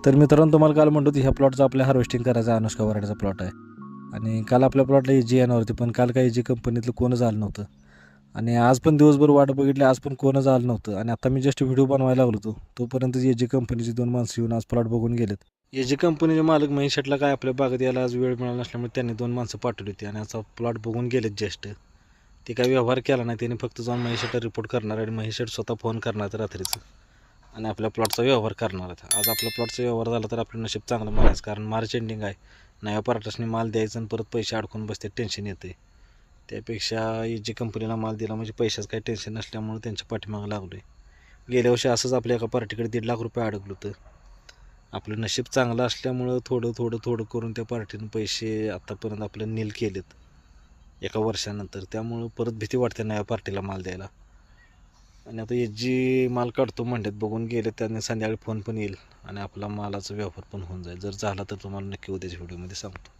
तर मित्रांनो, तुम्हाला काल म्हणतो ह्या प्लॉटचा आपल्या हार्वेस्टिंग करायचा अनुष्का वराड्याचा प्लॉट आहे. आणि काल आपल्या प्लॉटला EG येणार होती, पण काल काही EG कंपनीतलं कोणच आलं नव्हतं. आणि आज पण दिवसभर वाट बघितली, आज पण कोणच आलं नव्हतं. आणि आता मी जस्ट व्हिडिओ बनवायला लागलो होतो, तोपर्यंत EG कंपनीची 2 माणसं येऊन आज प्लॉट बघून गेलेत. EG कंपनीचे मालक महेश शेटला काय आपल्या बागेत यायला आज वेळ मिळाला नसल्यामुळे त्यांनी 2 माणसं पाठवली होती आणि आता प्लॉट बघून गेलेत जस्ट. ते काही व्यवहार केला नाही, त्यांनी फक्त जाऊन महेश शेटला रिपोर्ट करणार आणि महेश शेट स्वतः फोन करणार आहेत रात्रीचं आणि आपल्या प्लॉटचा व्यवहार करणार आहेत. आज आपल्या प्लॉटचा व्यवहार झाला तर आपलं नशीब चांगलं म्हणायचं, कारण मार्च एंडिंग आहे. नव्या पार्टनर्सनी माल द्यायचं आणि परत पैसे अडकून बसते, टेन्शन येते. त्यापेक्षा EG कंपनीला माल दिला म्हणजे पैशाचं काही टेन्शन नसल्यामुळे त्यांच्या पाठीमागं लागलो आहे. गेल्या वर्षी असंच आपल्या एका पार्टीकडे 1.5 लाख रुपये अडकलं होतं. आपलं नशीब चांगलं असल्यामुळं थोडं थोडं थोडं करून त्या पार्टीनं पैसे आत्तापर्यंत आपलं नील केलेत एका वर्षानंतर. त्यामुळं परत भीती वाटते नव्या पार्टीला माल द्यायला. आणि आता EG माल काढतो म्हणतात, बघून गेले त्यांनी संध्याकाळी फोन पण येईल आणि आपला मालाचा व्यवहार पण होऊन जाईल. जर झाला तर तुम्हाला नक्की उद्याच्या व्हिडिओमध्ये सांगतो.